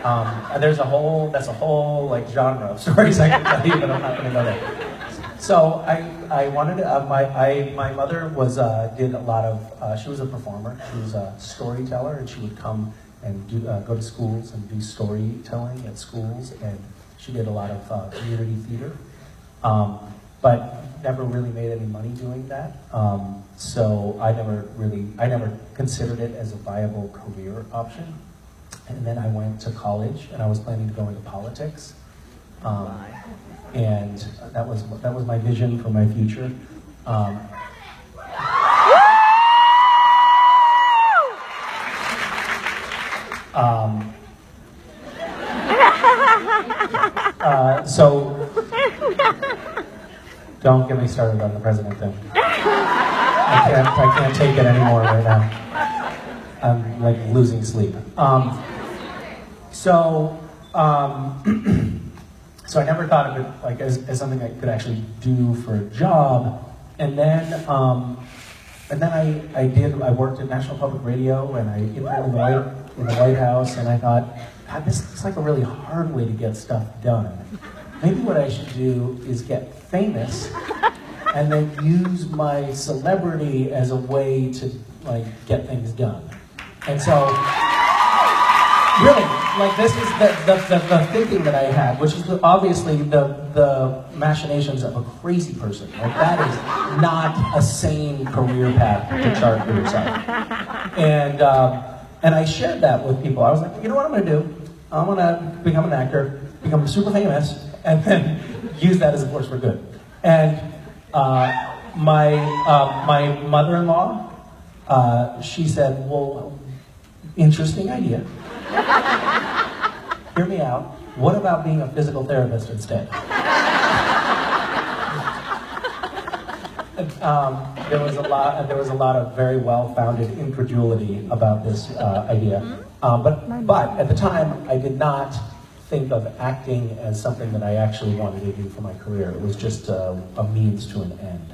That's a whole like genre of stories I can tell you, but I'm not going to go there. So I wanted to, my mother was, did a lot of, she was a performer, she was a storyteller, and she would come and go to schools and do storytelling at schools, and she did a lot of community theater, but never really made any money doing that. So I never considered it as a viable career option. And then I went to college, and I was planning to go into politics. And that was my vision for my future. So don't get me started on the president thing. I can't take it anymore right now. I'm like losing sleep. So I never thought of it like as something I could actually do for a job. And then I worked at National Public Radio, and I interned in the White House, and I thought, God, this is like a really hard way to get stuff done. Maybe what I should do is get famous and then use my celebrity as a way to like get things done. And so, really, like this is the thinking that I had, which is obviously the machinations of a crazy person. Like that is not a sane career path to chart for yourself. And I shared that with people. I was like, you know what I'm going to do? I'm going to become an actor, become super famous, and then use that as a force for good. And my mother-in-law, she said, well, interesting idea. Hear me out. What about being a physical therapist instead? There was a lot of very well-founded incredulity about this idea. But at the time, I did not think of acting as something that I actually wanted to do for my career. It was just a means to an end.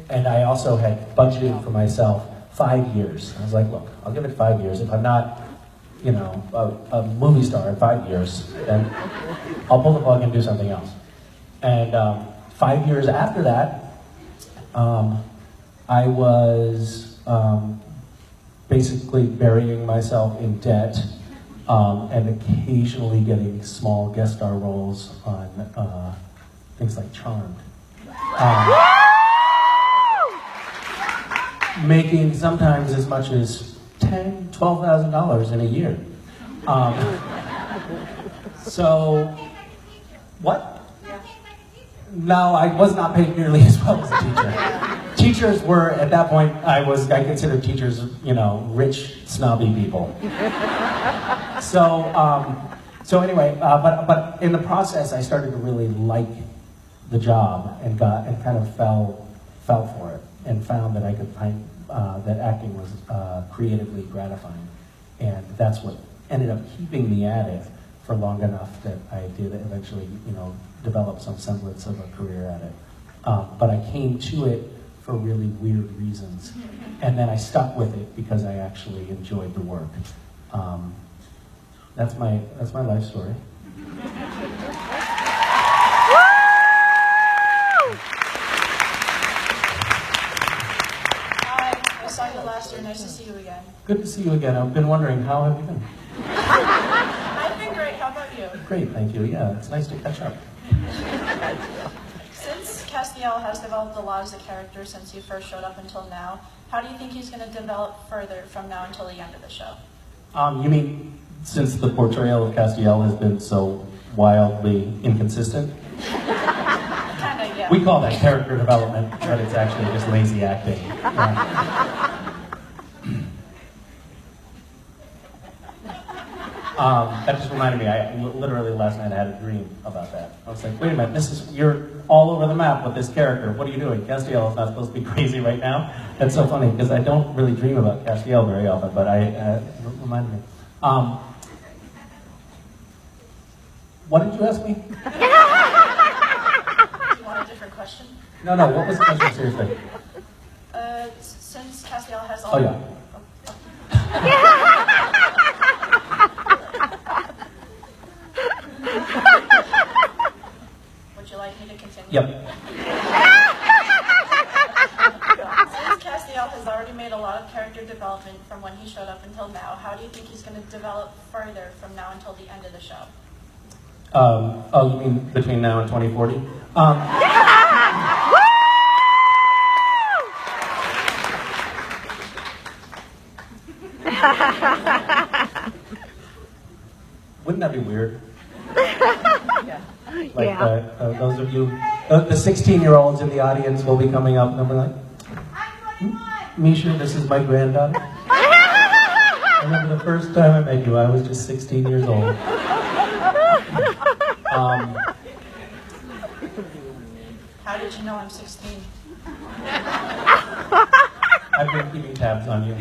And I also had budgeted for myself 5 years. I was like, look, I'll give it 5 years. If I'm not, a movie star in 5 years, then I'll pull the plug and do something else. And 5 years after that, I was basically burying myself in debt and occasionally getting small guest star roles on things like Charmed. Making sometimes as much as $10,000, $12,000 in a year. So, what? No, I was not paid nearly as well as a teacher. Teachers were, at that point, I considered teachers, rich, snobby people. So anyway, but in the process, I started to really like the job and kind of fell for it and found that I could find that acting was creatively gratifying, and that's what ended up keeping me at it for long enough that I did eventually, develop some semblance of a career at it. But I came to it for really weird reasons, and then I stuck with it because I actually enjoyed the work. That's my life story. I saw you last year. Nice to see you again. Good to see you again. I've been wondering, how have you been? I've been great. How about you? Great, thank you. Yeah, it's nice to catch up. Since Castiel has developed a lot as a character since you first showed up until now, how do you think he's going to develop further from now until the end of the show? You mean since the portrayal of Castiel has been so wildly inconsistent? Kinda, yeah. We call that character development, but it's actually just lazy acting. That just reminded me, I literally last night I had a dream about that. I was like, wait a minute, you're all over the map with this character. What are you doing? Castiel is not supposed to be crazy right now. That's so funny, because I don't really dream about Castiel very often, but it reminded me. What did you ask me? Do you want a different question? No, what was the question, seriously? Since Castiel has all... Oh, yeah. he's already made a lot of character development from when he showed up until now. How do you think he's going to develop further from now until the end of the show? Oh, you mean between now and 2040? Wouldn't that be weird? Yeah. Like Yeah. those of you, the 16-year-olds in the audience will be coming up and they'll be like, Misha, this is my granddaughter. I remember the first time I met you, I was just 16 years old. How did you know I'm 16? I've been keeping tabs on you.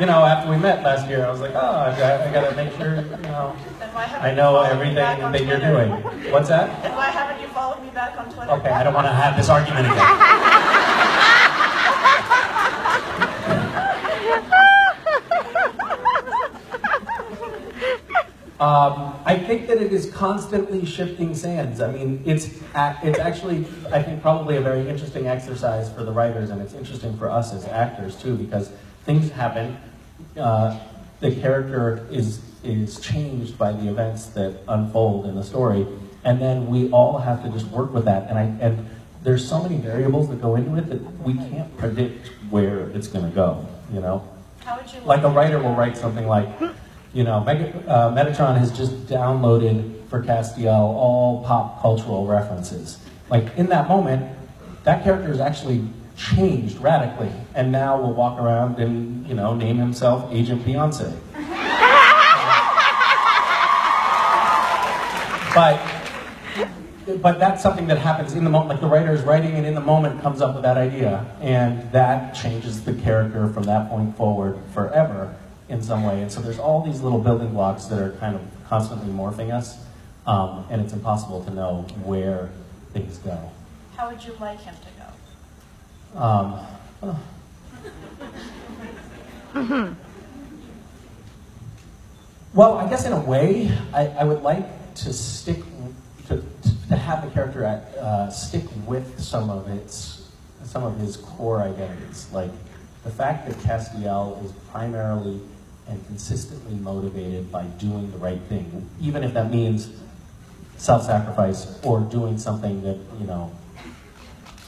You know, after we met last year, I was like, oh, I gotta make sure, Then why haven't I you know followed me everything back on that you're Twitter? doing. What's that? Then why haven't you followed me back on Twitter? Okay, I don't want to have this argument again. I think that it is constantly shifting sands. I mean, it's actually, I think, probably a very interesting exercise for the writers, and it's interesting for us as actors too, because things happen. The character is changed by the events that unfold in the story, and then we all have to just work with that. And there's so many variables that go into it that we can't predict where it's going to go. You know, How would you like a writer will write something like, you know, Metatron has just downloaded for Castiel all pop cultural references. Like in that moment, that character is actually changed radically, and now will walk around and, you know, name himself Agent Beyonce. But that's something that happens in the moment. Like the writer is writing, and in the moment comes up with that idea, and that changes the character from that point forward forever in some way. And so there's all these little building blocks that are kind of constantly morphing us, and it's impossible to know where things go. How would you like him to go? Well, I guess in a way, I would like to stick to have the character stick with some of his core identities, like the fact that Castiel is primarily and consistently motivated by doing the right thing, even if that means self-sacrifice or doing something that, you know,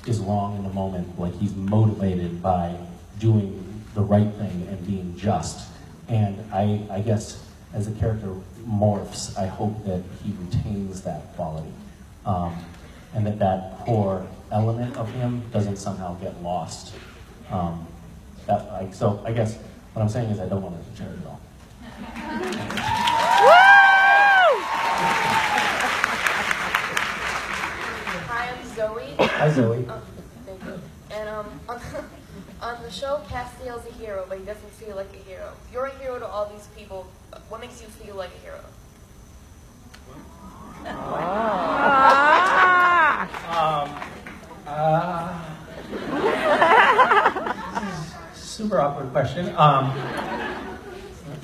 is wrong in the moment. Like he's motivated by doing the right thing and being just. And I guess as the character morphs, I hope that he retains that quality, and that core element of him doesn't somehow get lost. So I guess what I'm saying is I don't want to deter it at all. Hi, I'm Zoe. Hi, Zoe. Thank you. And on the show, Castiel's a hero, but he doesn't feel like a hero. You're a hero to all these people. What makes you feel like a hero? Super awkward question.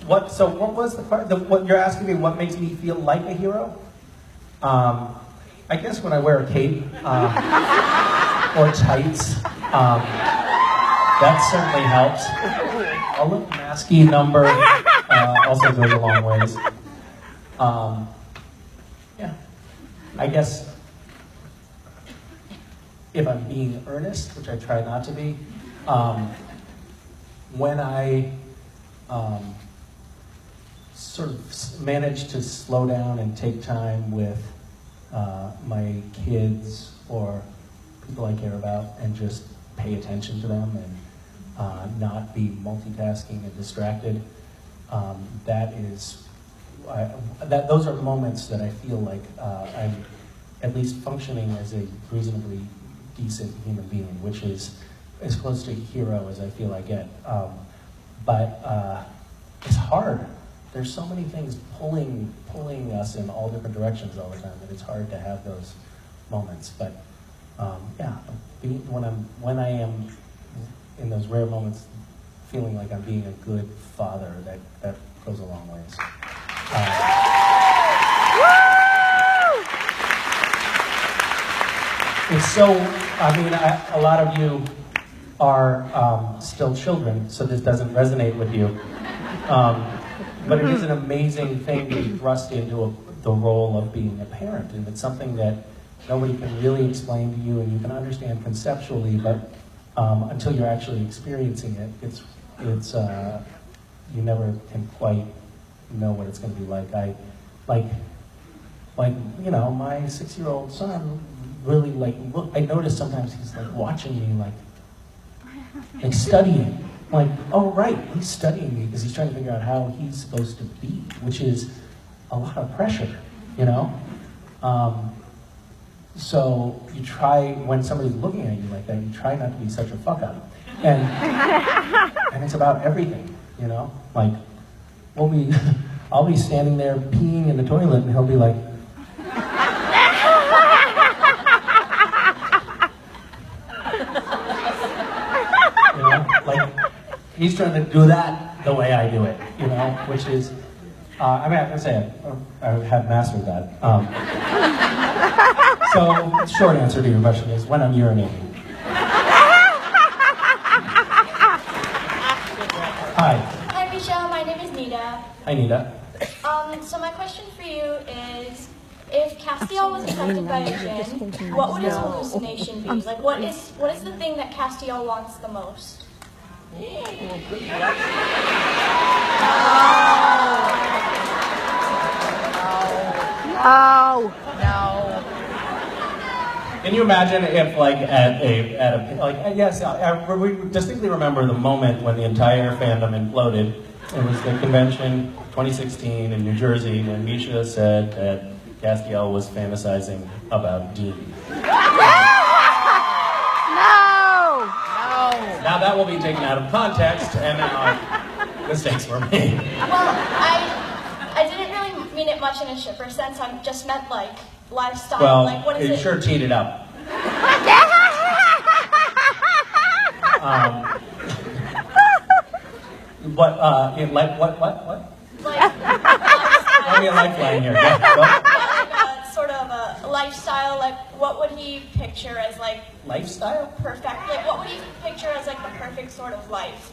What was the part? What you're asking me? What makes me feel like a hero? I guess when I wear a cape or tights, that certainly helps. A little masky number also goes a long ways. Yeah, I guess if I'm being earnest, which I try not to be, when I sort of manage to slow down and take time with my kids or people I care about and just pay attention to them and not be multitasking and distracted, those are moments that I feel like I'm at least functioning as a reasonably decent human being, which is as close to hero as I feel I get. But it's hard. There's so many things pulling us in all different directions all the time that it's hard to have those moments. But yeah, when I am in those rare moments, feeling like I'm being a good father, that goes a long ways. it's so, I mean, a lot of you are still children, so this doesn't resonate with you. But it is an amazing thing to be thrust into the role of being a parent, and it's something that nobody can really explain to you, and you can understand conceptually, but until you're actually experiencing it, it's you never can quite know what it's going to be like. Like you know, my 6-year-old son really look. I notice sometimes he's like watching me, like studying. Like, oh right, he's studying me because he's trying to figure out how he's supposed to be, which is a lot of pressure, you know. So you try, when somebody's looking at you like that, you try not to be such a fuck up, and it's about everything, you know. Like, I'll be standing there peeing in the toilet, and he'll be like. You know, like, he's trying to do that the way I do it, you know, which is, I mean, I can say I have mastered that. So, short answer to your question is when I'm urinating. Hi. Hi, Misha. My name is Nita. Hi, Nita. So my question for you is, if Castiel was affected by a djinn, what would his hallucination be? Like, what is the thing that Castiel wants the most? No. Can you imagine if, like, yes, we distinctly remember the moment when the entire fandom imploded. It was the convention 2016 in New Jersey when Misha said that Castiel was fantasizing about D. No. Now that will be taken out of context, and mistakes were made. Well, I didn't really mean it much in a shipper sense. I just meant, like, lifestyle. Well, like, what is you it? sure teed it up. What? Like, Give me a lifeline here. Yeah, go. like a sort of a lifestyle. Like, what would he picture as, like, Lifestyle? perfect? Like, what would he picture as, like, the perfect sort of life?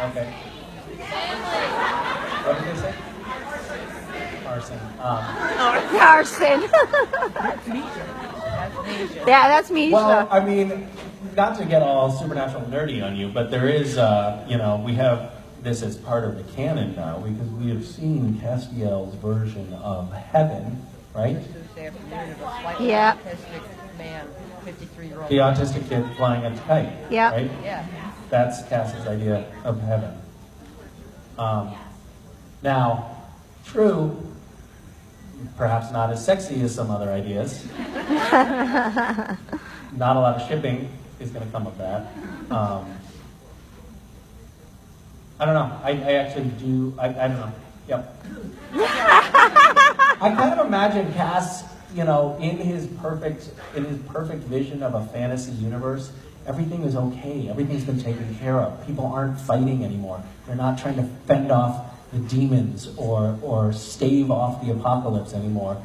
Okay. What did they say? Arson. Carson. Yeah, that's Misha. Well, I mean, not to get all supernatural nerdy on you, but there is, you know, we have this as part of the canon now because we have seen Castiel's version of heaven, right? Yeah. Man, 53-year-old. The autistic kid flying a kite, Yeah. right? Yeah. That's Cass's idea of heaven. Now, true, perhaps not as sexy as some other ideas. Not a lot of shipping is going to come of that. I don't know. I actually do. I don't know. Yep. I kind of imagine Cass, you know, in his perfect vision of a fantasy universe. Everything is okay. Everything's been taken care of. People aren't fighting anymore. They're not trying to fend off the demons or stave off the apocalypse anymore.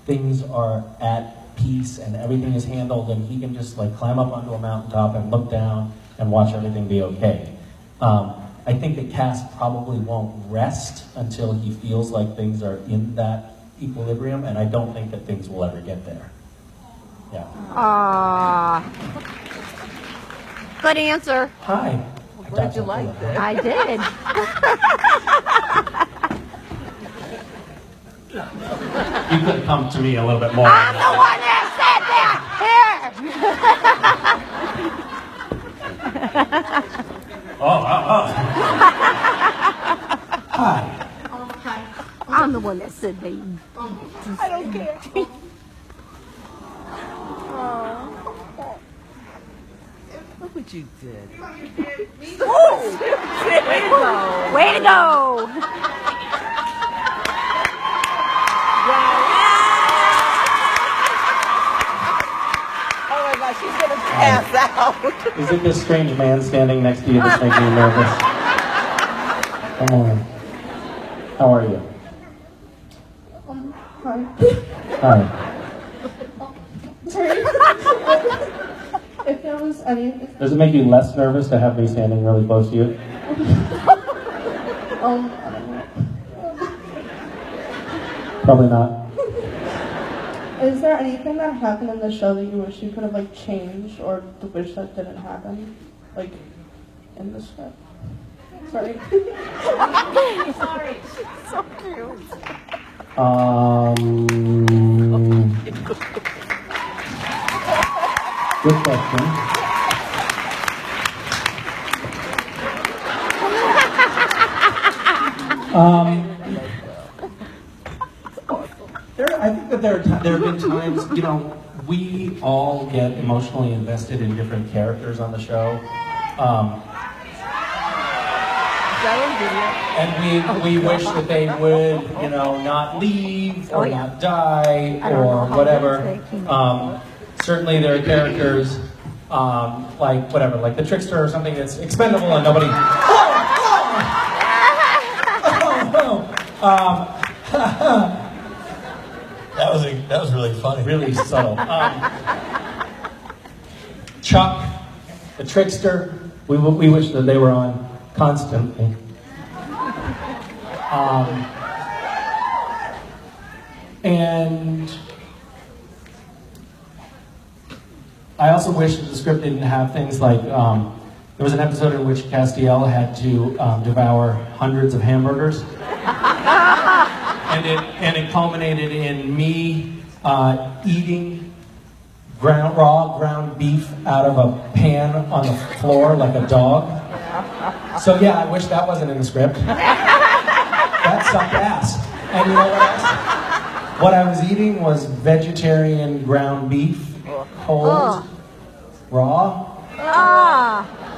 Things are at peace and everything is handled, and he can just like climb up onto a mountaintop and look down and watch everything be okay. I think that Cass probably won't rest until he feels like things are in that equilibrium, and I don't think that things will ever get there. Yeah. Aww. Good answer. Hi. Glad you liked it. I did. You could have come to me a little bit more. I'm the one that said that. Here. Oh. Hi. I'm the one that said that. I don't care. Look what you did. Way to go. Oh my gosh, she's gonna pass out. Is it this strange man standing next to you that's making you nervous? Come on. How are you? Hi. If there was any, Does it make you less nervous to have me standing really close to you? I don't know. Probably not. Is there anything that happened in the show that you wish you could have like changed or to wish that didn't happen, like in the script? Sorry. Sorry. So cute. Good question. I think that there have been times, you know, we all get emotionally invested in different characters on the show. And we wish that they would, you know, not leave or not die or whatever. Certainly there are characters like whatever, like the trickster or something that's expendable and nobody. That was really funny. Really subtle. Chuck, the trickster. We wish that they were on constantly. And I also wish that the script didn't have things like, there was an episode in which Castiel had to devour hundreds of hamburgers. And it culminated in me eating raw ground beef out of a pan on the floor like a dog. So yeah, I wish that wasn't in the script. That sucked ass. And you know what else? What I was eating was vegetarian ground beef, cold, raw,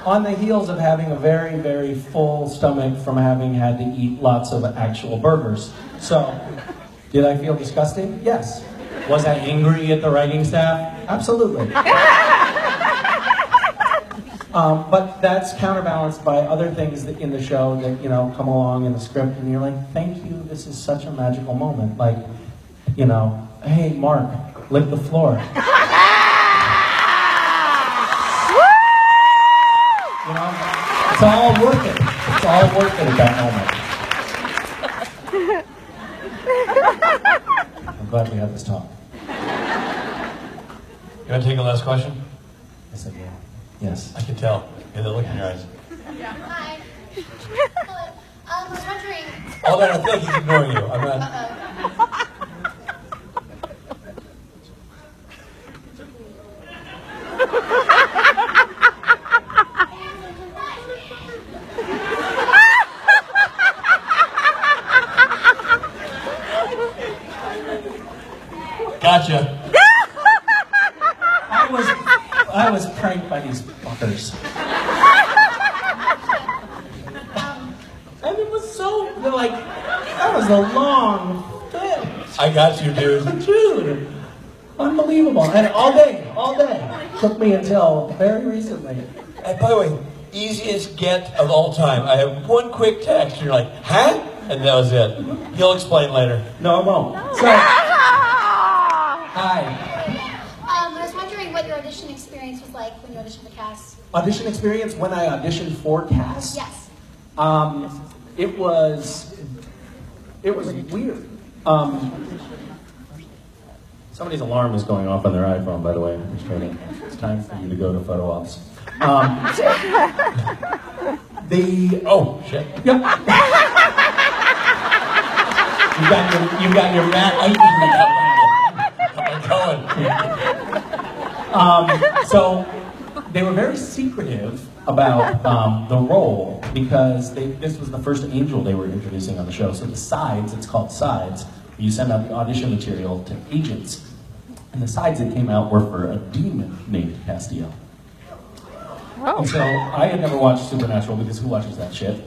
on the heels of having a very, very full stomach from having had to eat lots of actual burgers. So, did I feel disgusting? Yes. Was I angry at the writing staff? Absolutely. But that's counterbalanced by other things that in the show that, you know, come along in the script and you're like, thank you, this is such a magical moment. Like, you know, hey, Mark, lick the floor. You know, it's all worth it. It's all worth it at that moment. I'm glad we had this talk. You want to take a last question? Yes, I do. Yes. I can tell. Yeah, the look in your eyes. Hi. Hello. I was wondering. All that I think he's ignoring you. I'm not. Gotcha. I was pranked by these fuckers. And it was so, like, that was a long thing. I got you, dude. Dude, unbelievable. And all day. Took me until very recently. And by the way, easiest get of all time. I have one quick text, and you're like, huh? And that was it. He'll explain later. No, I won't. So, hi. I was wondering what your audition experience was like when you auditioned the cast. Audition experience when I auditioned for cast? Yes. It was weird. Somebody's alarm is going off on their iPhone, by the way. It's time for you to go to photo ops. Oh, shit. Yep. You got your mat. I'm going. So they were very secretive about the role because this was the first angel they were introducing on the show. So the sides, it's called sides. You send out the audition material to agents, and the sides that came out were for a demon named Castiel. Oh. And so I had never watched Supernatural because who watches that shit?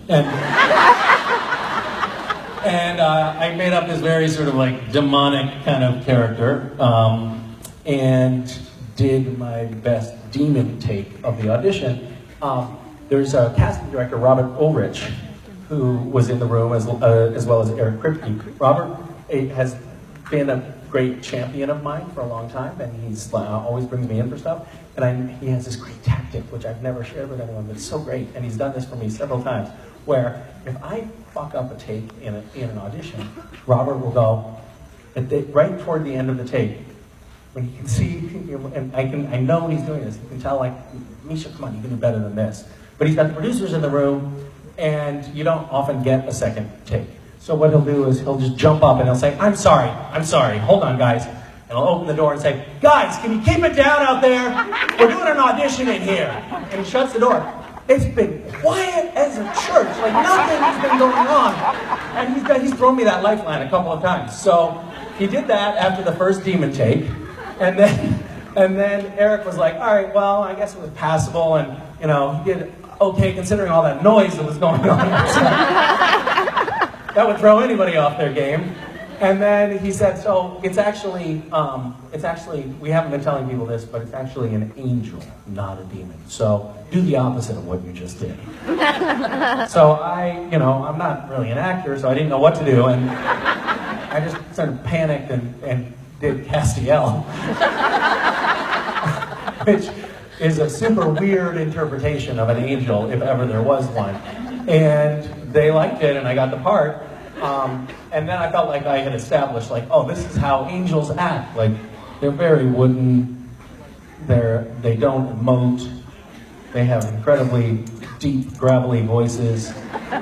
And I made up this very sort of like demonic kind of character and did my best demon take of the audition. There's a casting director, Robert Ulrich, who was in the room as well as Eric Kripke. Robert has been a great champion of mine for a long time, and he's always brings me in for stuff. And he has this great tactic, which I've never shared with anyone, but it's so great, and he's done this for me several times, where if I fuck up a take in an audition, Robert will go, right toward the end of the take, when he can see, and I know he's doing this, he can tell, like, Misha, come on, you can do better than this. But he's got the producers in the room, and you don't often get a second take. So what he'll do is he'll just jump up and he'll say, I'm sorry, hold on, guys. And he'll open the door and say, guys, can you keep it down out there? We're doing an audition in here. And he shuts the door. It's been quiet as a church, like nothing's been going on. And he's thrown me that lifeline a couple of times. So he did that after the first demon take. And then Eric was like, all right, well, I guess it was passable, and he did okay considering all that noise that was going on outside. That would throw anybody off their game. And then he said, so it's actually, we haven't been telling people this, but it's actually an angel, not a demon. So do the opposite of what you just did. So I'm not really an actor, so I didn't know what to do, and I just sort of panicked and did Castiel, which is a super weird interpretation of an angel, if ever there was one. And they liked it, and I got the part. And then I felt like I had established, like, oh, this is how angels act. Like, they're very wooden. They don't emote. They have incredibly deep, gravelly voices. But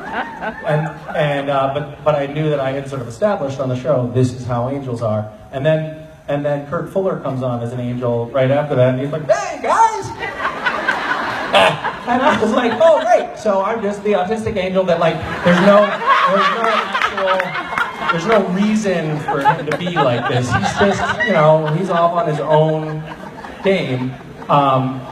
I knew that I had sort of established on the show, this is how angels are. And then Kurt Fuller comes on as an angel right after that, and he's like, hey, guys! And I was like, oh, great. So I'm just the autistic angel that, like, there's no reason for him to be like this. He's just, he's off on his own game,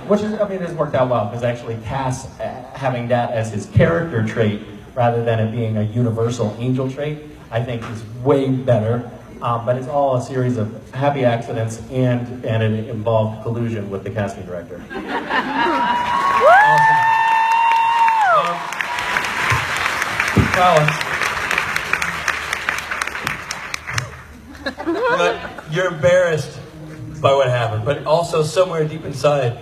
which is, it's worked out well, because actually Cass having that as his character trait rather than it being a universal angel trait, I think is way better. But it's all a series of happy accidents, and it involved collusion with the casting director. You're embarrassed by what happened, but also somewhere deep inside,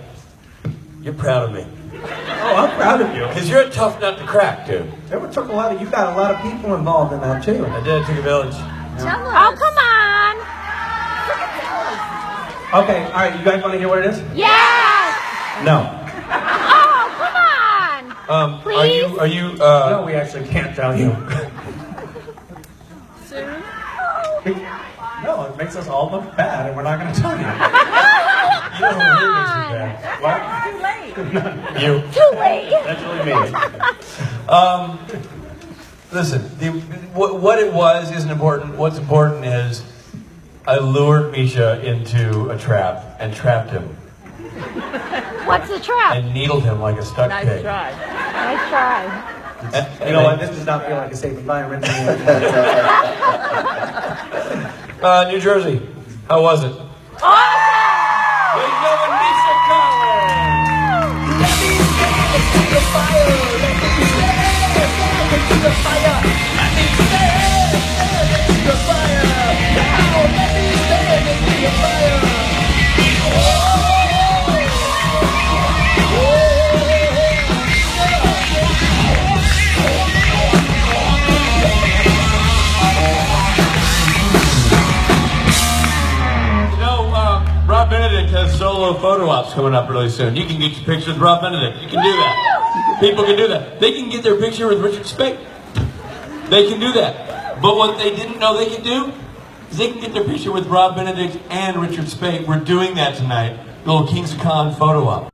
you're proud of me. Oh, I'm proud of you. Because you're a tough nut to crack, dude. You got a lot of people involved in that, too. I did, it took a village. Oh, come on! Okay, all right, you guys want to hear what it is? Yes! No. Oh, come on! Please? Are you, No, we actually can't tell you. Soon? No, it makes us all look bad, and we're not going to tell you. You know who really makes you bad. What? You. Too late! That's really me. Listen, what it was isn't important. What's important is I lured Misha into a trap and trapped him. What's the trap? And needled him like a stuck Nice pig. try. Nice try. You know what? This does not feel like a safe environment. New Jersey, how was it? Awesome! Ladies and gentlemen, Misha Collins! Let me stand into the fire. Let me stand into the fire. Let me stand into the fire. Now let me stand into the fire. Rob Benedict has solo photo ops coming up really soon. You can get your picture with Rob Benedict. You can do that. People can do that. They can get their picture with Richard Speight. They can do that. But what they didn't know they can do is they can get their picture with Rob Benedict and Richard Speight. We're doing that tonight. The little Kings of Con photo op.